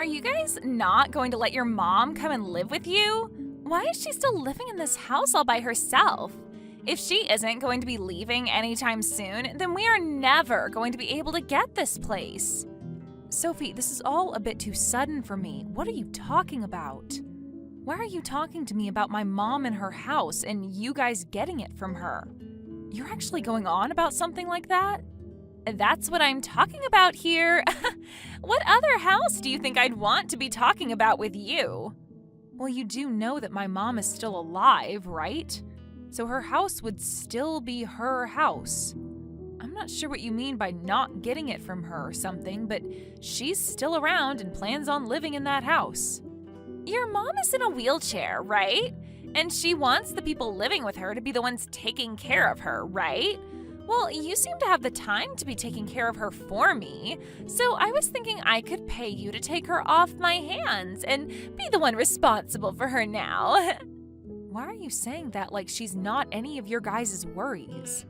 Are you guys not going to let your mom come and live with you? Why is she still living in this house all by herself? If she isn't going to be leaving anytime soon, then we are never going to be able to get this place. Sophie, this is all a bit too sudden for me. What are you talking about? Why are you talking to me about my mom and her house and you guys getting it from her? You're actually going on about something like that? That's what I'm talking about here. What other house do you think I'd want to be talking about with you? Well, you do know that my mom is still alive, right? So her house would still be her house. I'm not sure what you mean by not getting it from her or something, but she's still around and plans on living in that house. Your mom is in a wheelchair, right? And she wants the people living with her to be the ones taking care of her, right? Well, you seem to have the time to be taking care of her for me, so I was thinking I could pay you to take her off my hands and be the one responsible for her now. Why are you saying that like she's not any of your guys' worries?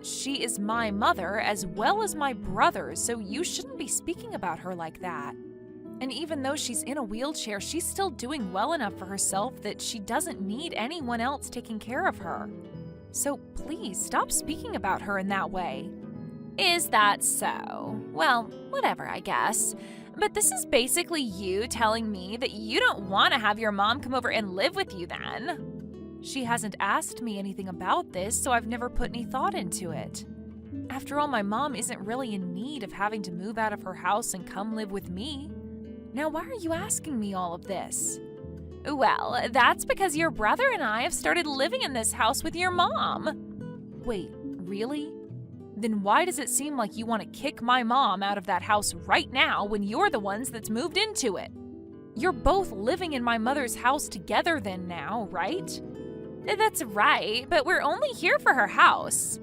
She is my mother as well as my brother, so you shouldn't be speaking about her like that. And even though she's in a wheelchair, she's still doing well enough for herself that she doesn't need anyone else taking care of her. So please stop speaking about her in that way. Is that so? Well, whatever, I guess. But this is basically you telling me that you don't want to have your mom come over and live with you then. She hasn't asked me anything about this, so I've never put any thought into it. After all, my mom isn't really in need of having to move out of her house and come live with me. Now, why are you asking me all of this? Well, that's because your brother and I have started living in this house with your mom. Wait, really? Then why does it seem like you want to kick my mom out of that house right now when you're the ones that's moved into it? You're both living in my mother's house together then now, right? That's right, but we're only here for her house.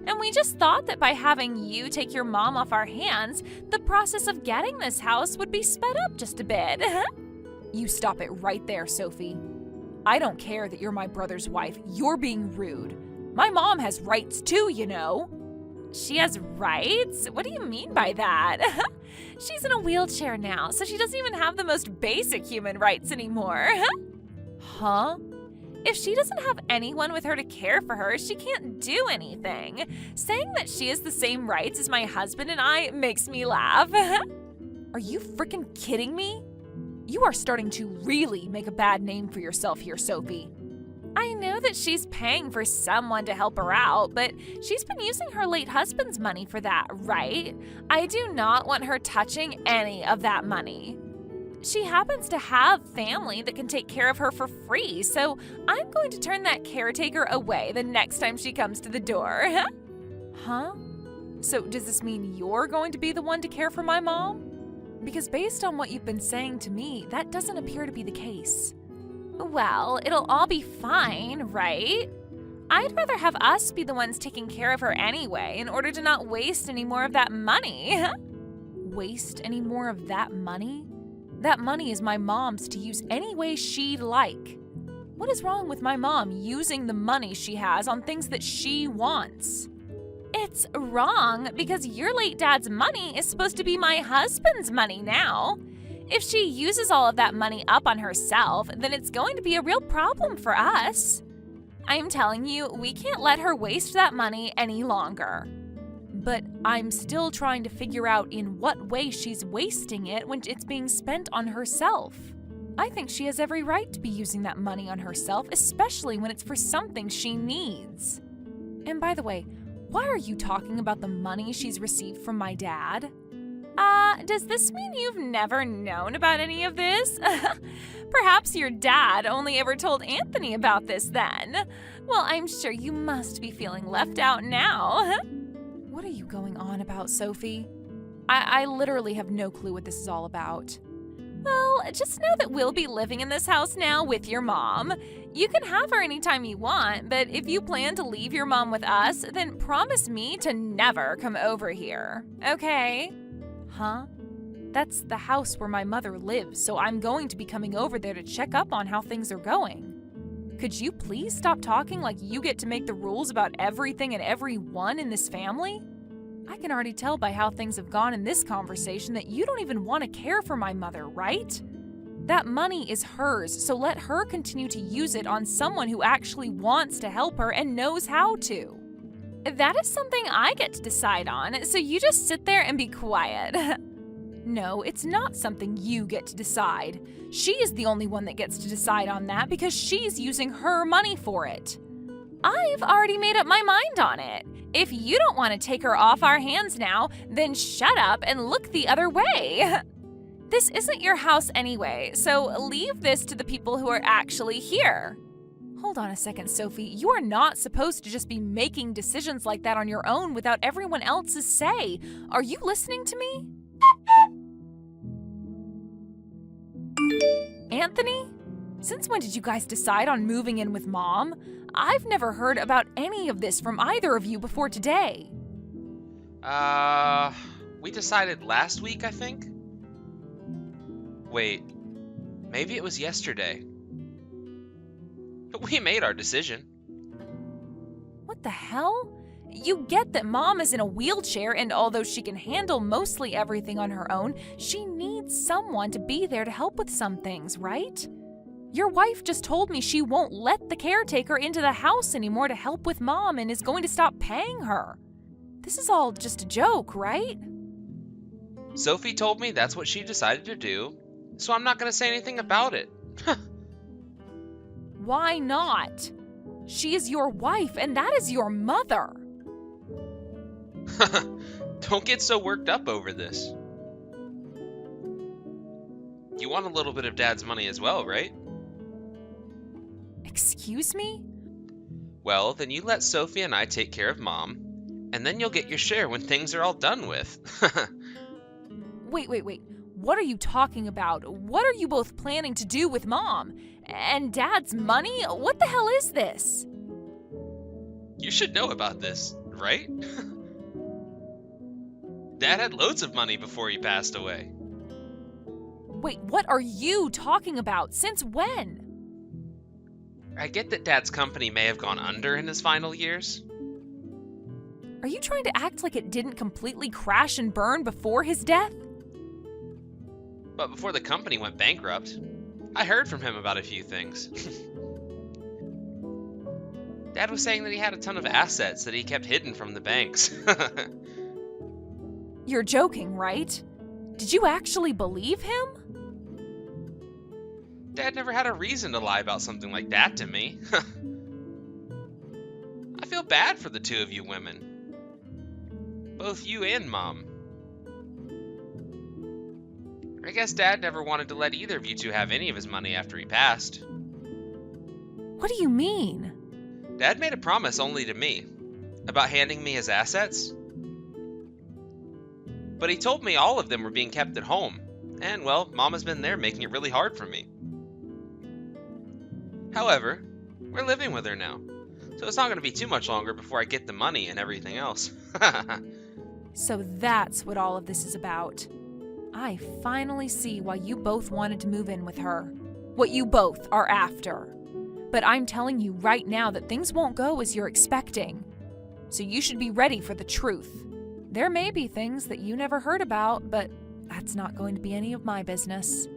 And we just thought that by having you take your mom off our hands, the process of getting this house would be sped up just a bit. You stop it right there, Sophie. I don't care that you're my brother's wife. You're being rude. My mom has rights too, you know. She has rights? What do you mean by that? She's in a wheelchair now, so she doesn't even have the most basic human rights anymore. Huh? If she doesn't have anyone with her to care for her, she can't do anything. Saying that she has the same rights as my husband and I makes me laugh. Are you freaking kidding me? You are starting to really make a bad name for yourself here, Sophie. I know that she's paying for someone to help her out, but she's been using her late husband's money for that, right? I do not want her touching any of that money. She happens to have family that can take care of her for free, so I'm going to turn that caretaker away the next time she comes to the door. Huh? So does this mean you're going to be the one to care for my mom? Because based on what you've been saying to me, that doesn't appear to be the case. Well, it'll all be fine, right? I'd rather have us be the ones taking care of her anyway in order to not waste any more of that money. Waste any more of that money? That money is my mom's to use any way she'd like. What is wrong with my mom using the money she has on things that she wants? It's wrong because your late dad's money is supposed to be my husband's money now. If she uses all of that money up on herself, then it's going to be a real problem for us. I'm telling you, we can't let her waste that money any longer. But I'm still trying to figure out in what way she's wasting it when it's being spent on herself. I think she has every right to be using that money on herself, especially when it's for something she needs. And by the way, why are you talking about the money she's received from my dad? Does this mean you've never known about any of this? Perhaps your dad only ever told Anthony about this then. Well, I'm sure you must be feeling left out now. What are you going on about, Sophie? I literally have no clue what this is all about. Well, just know that we'll be living in this house now with your mom. You can have her anytime you want, but if you plan to leave your mom with us, then promise me to never come over here, okay? Huh? That's the house where my mother lives, so I'm going to be coming over there to check up on how things are going. Could you please stop talking like you get to make the rules about everything and everyone in this family? I can already tell by how things have gone in this conversation that you don't even want to care for my mother, right? That money is hers, so let her continue to use it on someone who actually wants to help her and knows how to. That is something I get to decide on, so you just sit there and be quiet. No, it's not something you get to decide. She is the only one that gets to decide on that because she's using her money for it. I've already made up my mind on it. If you don't want to take her off our hands now, then shut up and look the other way. This isn't your house anyway, so leave this to the people who are actually here. Hold on a second, Sophie. You are not supposed to just be making decisions like that on your own without everyone else's say. Are you listening to me? Anthony? Since when did you guys decide on moving in with Mom? I've never heard about any of this from either of you before today. We decided last week, I think? Wait, maybe it was yesterday. But we made our decision. What the hell? You get that Mom is in a wheelchair, and although she can handle mostly everything on her own, she needs someone to be there to help with some things, right? Your wife just told me she won't let the caretaker into the house anymore to help with Mom and is going to stop paying her. This is all just a joke, right? Sophie told me that's what she decided to do, so I'm not going to say anything about it. Why not? She is your wife, and that is your mother. Don't get so worked up over this. You want a little bit of Dad's money as well, right? Excuse me? Well, then you let Sophie and I take care of Mom, and then you'll get your share when things are all done with. Wait. What are you talking about? What are you both planning to do with Mom? And Dad's money? What the hell is this? You should know about this, right? Dad had loads of money before he passed away. Wait, what are you talking about? Since when? I get that Dad's company may have gone under in his final years. Are you trying to act like it didn't completely crash and burn before his death? But before the company went bankrupt, I heard from him about a few things. Dad was saying that he had a ton of assets that he kept hidden from the banks. You're joking, right? Did you actually believe him? Dad never had a reason to lie about something like that to me. I feel bad for the two of you women. Both you and Mom. I guess Dad never wanted to let either of you two have any of his money after he passed. What do you mean? Dad made a promise only to me about handing me his assets. But he told me all of them were being kept at home, and well, Mom has been there making it really hard for me. However, we're living with her now, so it's not going to be too much longer before I get the money and everything else. So that's what all of this is about. I finally see why you both wanted to move in with her. What you both are after. But I'm telling you right now that things won't go as you're expecting. So you should be ready for the truth. There may be things that you never heard about, but that's not going to be any of my business.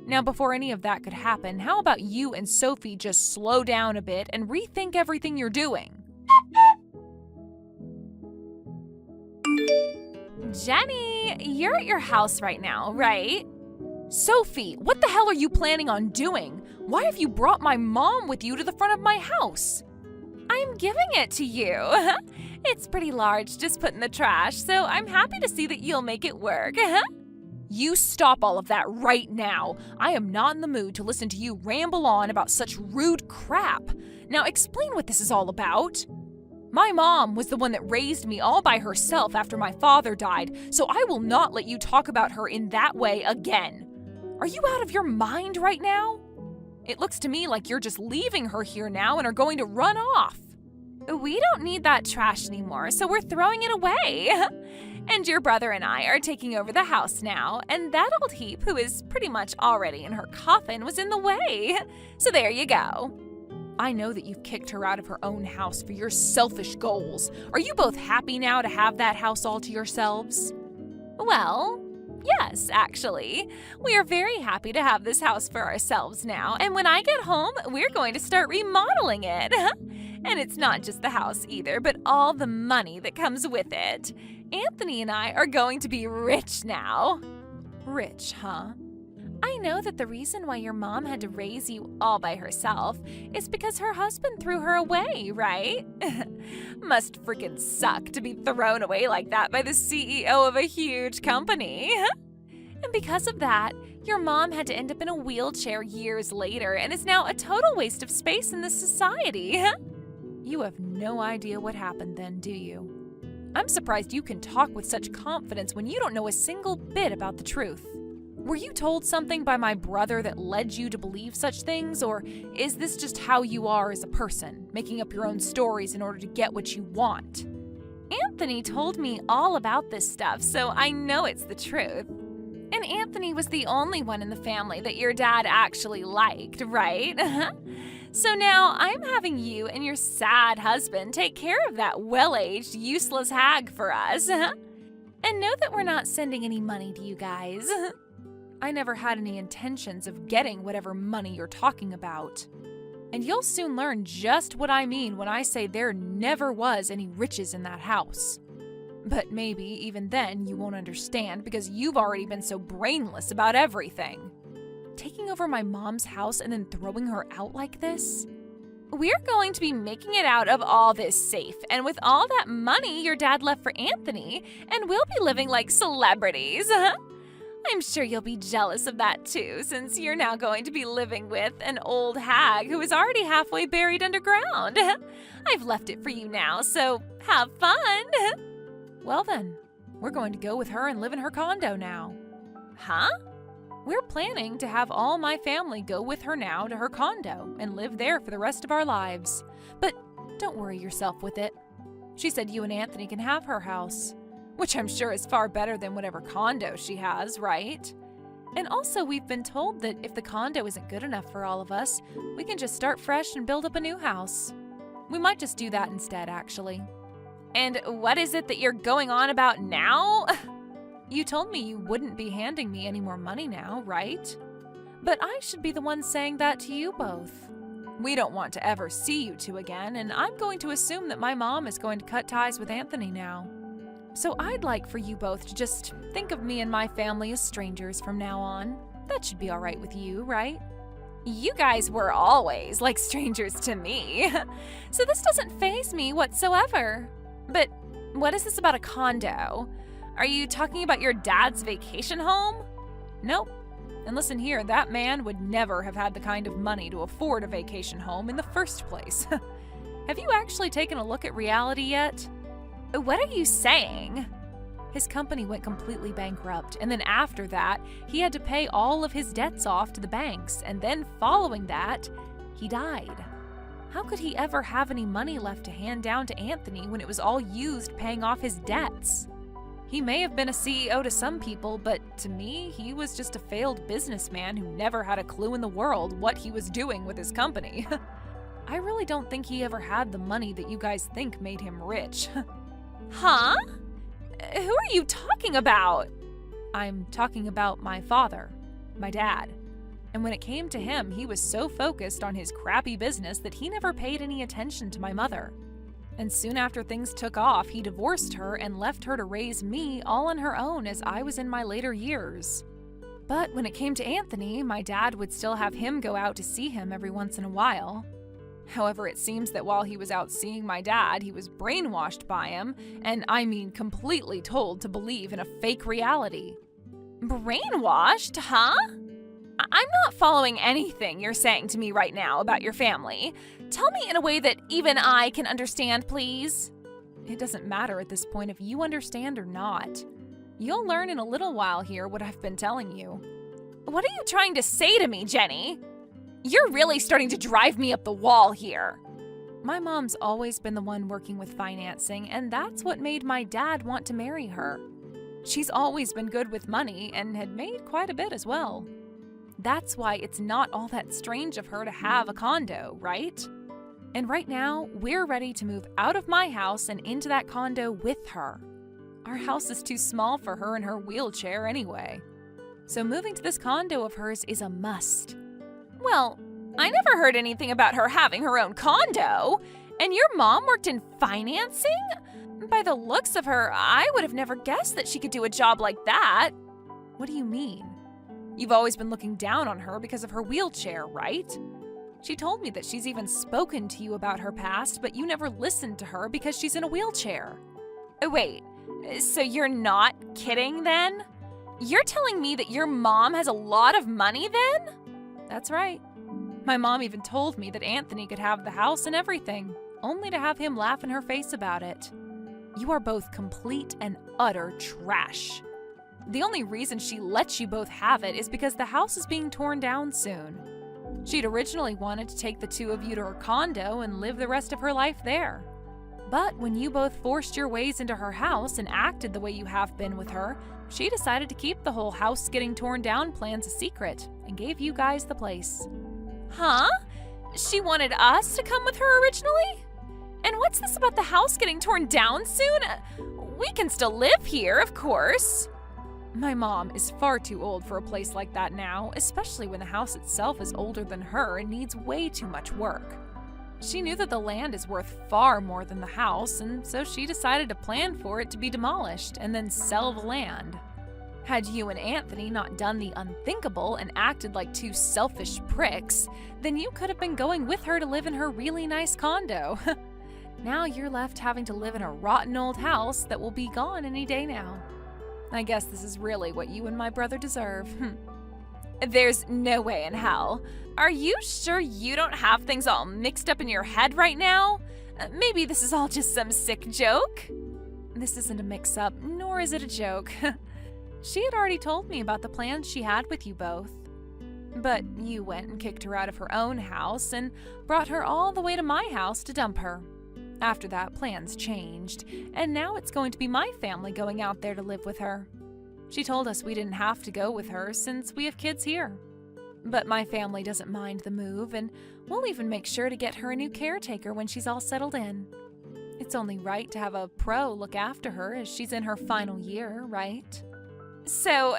Now, before any of that could happen, how about you and Sophie just slow down a bit and rethink everything you're doing? Jenny, you're at your house right now, right? Sophie, what the hell are you planning on doing? Why have you brought my mom with you to the front of my house? I'm giving it to you. It's pretty large, just put in the trash, so I'm happy to see that you'll make it work. You stop all of that right now. I am not in the mood to listen to you ramble on about such rude crap. Now explain what this is all about. My mom was the one that raised me all by herself after my father died, so I will not let you talk about her in that way again. Are you out of your mind right now? It looks to me like you're just leaving her here now and are going to run off. We don't need that trash anymore, so we're throwing it away. And your brother and I are taking over the house now, and that old heap, who is pretty much already in her coffin, was in the way. So there you go. I know that you've kicked her out of her own house for your selfish goals. Are you both happy now to have that house all to yourselves? Well, yes, actually. We are very happy to have this house for ourselves now, and when I get home, we're going to start remodeling it. And it's not just the house either, but all the money that comes with it. Anthony and I are going to be rich now. Rich, huh? I know that the reason why your mom had to raise you all by herself is because her husband threw her away, right? Must freaking suck to be thrown away like that by the CEO of a huge company. And because of that, your mom had to end up in a wheelchair years later and is now a total waste of space in this society. You have no idea what happened then, do you? I'm surprised you can talk with such confidence when you don't know a single bit about the truth. Were you told something by my brother that led you to believe such things, or is this just how you are as a person, making up your own stories in order to get what you want? Anthony told me all about this stuff, so I know it's the truth. And Anthony was the only one in the family that your dad actually liked, right? So now I'm having you and your sad husband take care of that well-aged, useless hag for us. And know that we're not sending any money to you guys. I never had any intentions of getting whatever money you're talking about. And you'll soon learn just what I mean when I say there never was any riches in that house. But maybe even then you won't understand because you've already been so brainless about everything. Taking over my mom's house and then throwing her out like this? We're going to be making it out of all this safe, and with all that money your dad left for Anthony, and we'll be living like celebrities. I'm sure you'll be jealous of that too, since you're now going to be living with an old hag who is already halfway buried underground. I've left it for you now, so have fun. Well then, we're going to go with her and live in her condo now. Huh? We're planning to have all my family go with her now to her condo and live there for the rest of our lives. But don't worry yourself with it. She said you and Anthony can have her house, which I'm sure is far better than whatever condo she has, right? And also, we've been told that if the condo isn't good enough for all of us, we can just start fresh and build up a new house. We might just do that instead, actually. And what is it that you're going on about now? You told me you wouldn't be handing me any more money now, right? But I should be the one saying that to you both. We don't want to ever see you two again, and I'm going to assume that my mom is going to cut ties with Anthony now. So I'd like for you both to just think of me and my family as strangers from now on. That should be all right with you, right? You guys were always like strangers to me, so this doesn't faze me whatsoever. But what is this about a condo? Are you talking about your dad's vacation home? Nope. And listen here, that man would never have had the kind of money to afford a vacation home in the first place. Have you actually taken a look at reality yet? What are you saying? His company went completely bankrupt, and then after that, he had to pay all of his debts off to the banks, and then following that, he died. How could he ever have any money left to hand down to Anthony when it was all used paying off his debts? He may have been a CEO to some people, but to me, he was just a failed businessman who never had a clue in the world what he was doing with his company. I really don't think he ever had the money that you guys think made him rich. Huh? Who are you talking about? I'm talking about my father, my dad. And when it came to him, he was so focused on his crappy business that he never paid any attention to my mother. And soon after things took off, he divorced her and left her to raise me all on her own as I was in my later years. But when it came to Anthony, my dad would still have him go out to see him every once in a while. However, it seems that while he was out seeing my dad, he was brainwashed by him, and I mean completely told to believe in a fake reality. Brainwashed, huh? I'm not following anything you're saying to me right now about your family. Tell me in a way that even I can understand, please. It doesn't matter at this point if you understand or not. You'll learn in a little while here what I've been telling you. What are you trying to say to me, Jenny? You're really starting to drive me up the wall here. My mom's always been the one working with financing, and that's what made my dad want to marry her. She's always been good with money and had made quite a bit as well. That's why it's not all that strange of her to have a condo, right? And right now, we're ready to move out of my house and into that condo with her. Our house is too small for her in her wheelchair anyway. So moving to this condo of hers is a must. Well, I never heard anything about her having her own condo. And your mom worked in financing? By the looks of her, I would have never guessed that she could do a job like that. What do you mean? You've always been looking down on her because of her wheelchair, right? She told me that she's even spoken to you about her past, but you never listened to her because she's in a wheelchair. Wait, so you're not kidding then? You're telling me that your mom has a lot of money then? That's right. My mom even told me that Anthony could have the house and everything, only to have him laugh in her face about it. You are both complete and utter trash. The only reason she lets you both have it is because the house is being torn down soon. She'd originally wanted to take the two of you to her condo and live the rest of her life there. But when you both forced your ways into her house and acted the way you have been with her, she decided to keep the whole house getting torn down plans a secret and gave you guys the place. Huh? She wanted us to come with her originally? And what's this about the house getting torn down soon? We can still live here, of course. My mom is far too old for a place like that now, especially when the house itself is older than her and needs way too much work. She knew that the land is worth far more than the house, and so she decided to plan for it to be demolished and then sell the land. Had you and Anthony not done the unthinkable and acted like two selfish pricks, then you could have been going with her to live in her really nice condo. Now you're left having to live in a rotten old house that will be gone any day now. I guess this is really what you and my brother deserve. There's no way in hell. Are you sure you don't have things all mixed up in your head right now? Maybe this is all just some sick joke? This isn't a mix-up, nor is it a joke. She had already told me about the plans she had with you both. But you went and kicked her out of her own house and brought her all the way to my house to dump her. After that, plans changed, and now it's going to be my family going out there to live with her. She told us we didn't have to go with her since we have kids here. But my family doesn't mind the move, and we'll even make sure to get her a new caretaker when she's all settled in. It's only right to have a pro look after her as she's in her final year, right? So,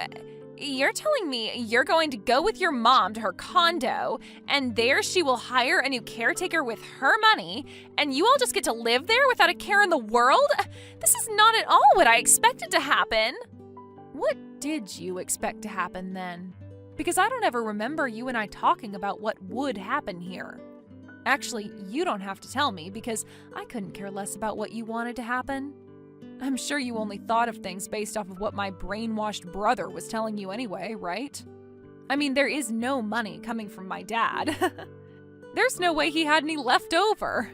you're telling me you're going to go with your mom to her condo, and there she will hire a new caretaker with her money, and you all just get to live there without a care in the world? This is not at all what I expected to happen. What did you expect to happen then? Because I don't ever remember you and I talking about what would happen here. Actually, you don't have to tell me because I couldn't care less about what you wanted to happen. I'm sure you only thought of things based off of what my brainwashed brother was telling you anyway, right? I mean, there is no money coming from my dad. There's no way he had any left over.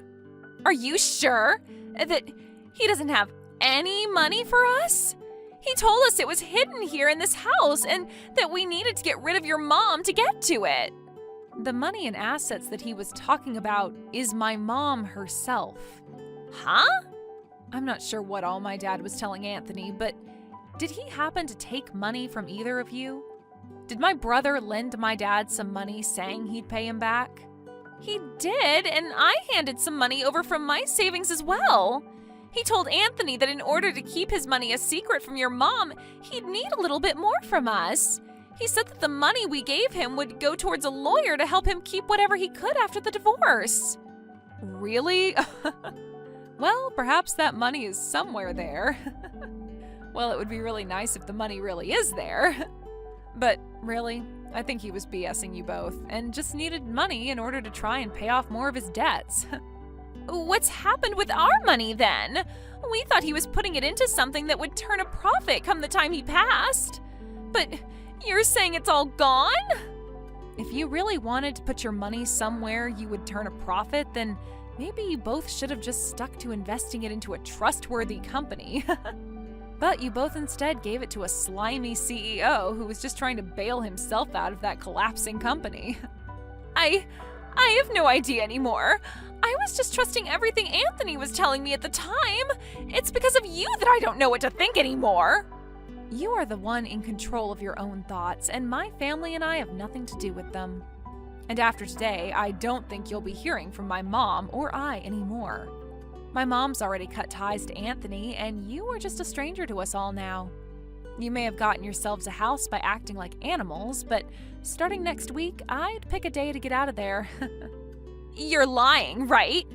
Are you sure that he doesn't have any money for us? He told us it was hidden here in this house and that we needed to get rid of your mom to get to it. The money and assets that he was talking about is my mom herself. Huh? I'm not sure what all my dad was telling Anthony, but did he happen to take money from either of you? Did my brother lend my dad some money saying he'd pay him back? He did, and I handed some money over from my savings as well. He told Anthony that in order to keep his money a secret from your mom, he'd need a little bit more from us. He said that the money we gave him would go towards a lawyer to help him keep whatever he could after the divorce. Really? Well, perhaps that money is somewhere there. Well, it would be really nice if the money really is there. But really, I think he was BSing you both and just needed money in order to try and pay off more of his debts. What's happened with our money then? We thought he was putting it into something that would turn a profit come the time he passed. But you're saying it's all gone? If you really wanted to put your money somewhere you would turn a profit, then maybe you both should have just stuck to investing it into a trustworthy company. But you both instead gave it to a slimy CEO who was just trying to bail himself out of that collapsing company. I have no idea anymore. I was just trusting everything Anthony was telling me at the time. It's because of you that I don't know what to think anymore. You are the one in control of your own thoughts, and my family and I have nothing to do with them. And after today, I don't think you'll be hearing from my mom or I anymore. My mom's already cut ties to Anthony, and you are just a stranger to us all now. You may have gotten yourselves a house by acting like animals, but starting next week, I'd pick a day to get out of there. You're lying, right?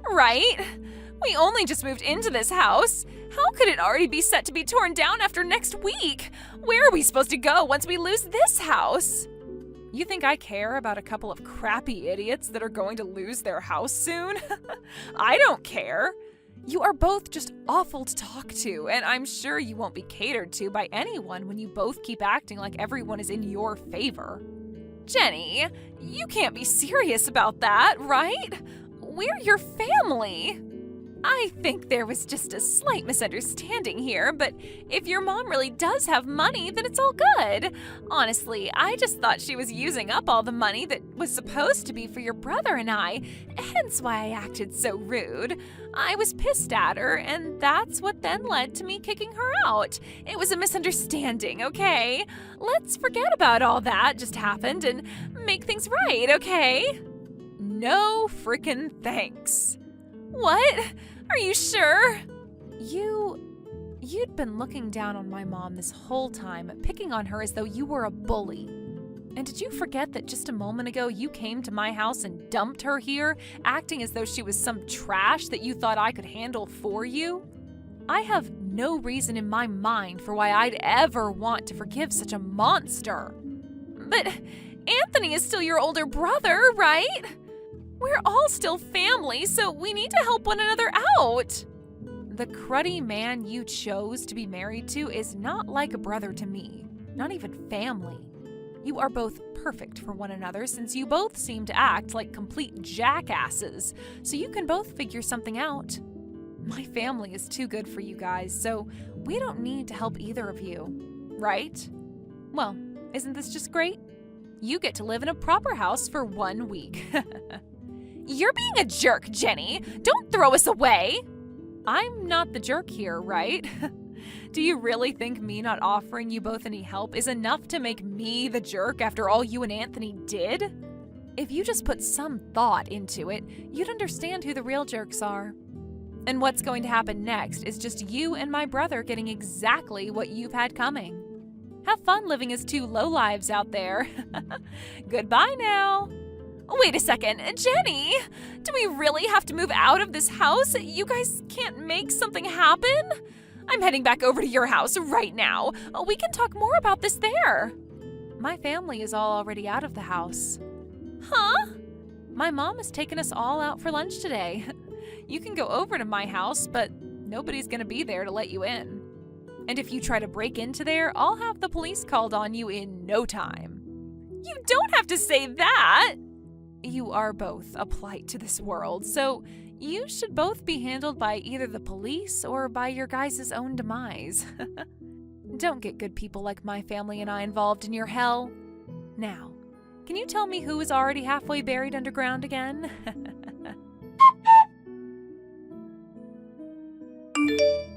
Right? We only just moved into this house. How could it already be set to be torn down after next week? Where are we supposed to go once we lose this house? You think I care about a couple of crappy idiots that are going to lose their house soon? I don't care. You are both just awful to talk to, and I'm sure you won't be catered to by anyone when you both keep acting like everyone is in your favor. Jenny, you can't be serious about that, right? We're your family. I think there was just a slight misunderstanding here, but if your mom really does have money, then it's all good. Honestly, I just thought she was using up all the money that was supposed to be for your brother and I, hence why I acted so rude. I was pissed at her, and that's what then led to me kicking her out. It was a misunderstanding, okay? Let's forget about all that just happened and make things right, okay? No frickin' thanks. What? Are you sure? You'd been looking down on my mom this whole time, picking on her as though you were a bully. And did you forget that just a moment ago you came to my house and dumped her here, acting as though she was some trash that you thought I could handle for you? I have no reason in my mind for why I'd ever want to forgive such a monster. But Anthony is still your older brother, right? We're all still family, so we need to help one another out. The cruddy man you chose to be married to is not like a brother to me, not even family. You are both perfect for one another since you both seem to act like complete jackasses, so you can both figure something out. My family is too good for you guys, so we don't need to help either of you, right? Well, isn't this just great? You get to live in a proper house for 1 week. You're being a jerk, Jenny. Don't throw us away. I'm not the jerk here, right? Do you really think me not offering you both any help is enough to make me the jerk after all you and Anthony did? If you just put some thought into it, you'd understand who the real jerks are. And what's going to happen next is just you and my brother getting exactly what you've had coming. Have fun living as two lowlives out there. Goodbye now. Wait a second, Jenny! Do we really have to move out of this house? You guys can't make something happen? I'm heading back over to your house right now. We can talk more about this there. My family is all already out of the house. Huh? My mom has taken us all out for lunch today. You can go over to my house, but nobody's gonna be there to let you in. And if you try to break into there, I'll have the police called on you in no time. You don't have to say that! You are both a plight to this world, so you should both be handled by either the police or by your guys' own demise. Don't get good people like my family and I involved in your hell. Now, can you tell me who is already halfway buried underground again?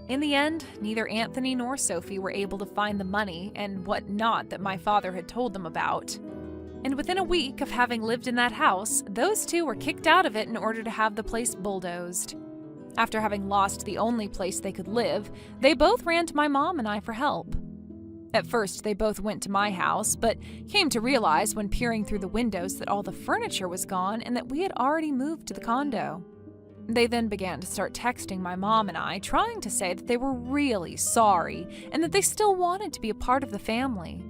In the end, neither Anthony nor Sophie were able to find the money and whatnot that my father had told them about. And within a week of having lived in that house, those two were kicked out of it in order to have the place bulldozed. After having lost the only place they could live, they both ran to my mom and I for help. At first, they both went to my house, but came to realize when peering through the windows that all the furniture was gone and that we had already moved to the condo. They then began to start texting my mom and I, trying to say that they were really sorry and that they still wanted to be a part of the family.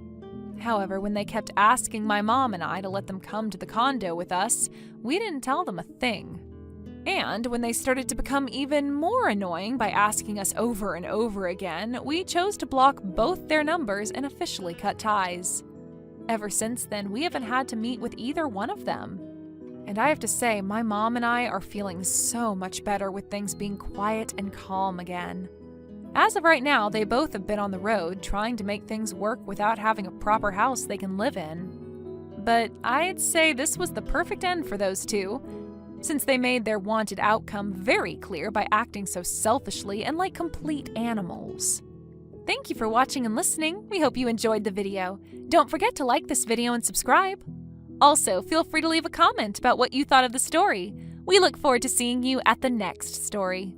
However, when they kept asking my mom and I to let them come to the condo with us, we didn't tell them a thing. And when they started to become even more annoying by asking us over and over again, we chose to block both their numbers and officially cut ties. Ever since then, we haven't had to meet with either one of them. And I have to say, my mom and I are feeling so much better with things being quiet and calm again. As of right now, they both have been on the road trying to make things work without having a proper house they can live in. But I'd say this was the perfect end for those two, since they made their wanted outcome very clear by acting so selfishly and like complete animals. Thank you for watching and listening. We hope you enjoyed the video. Don't forget to like this video and subscribe. Also, feel free to leave a comment about what you thought of the story. We look forward to seeing you at the next story.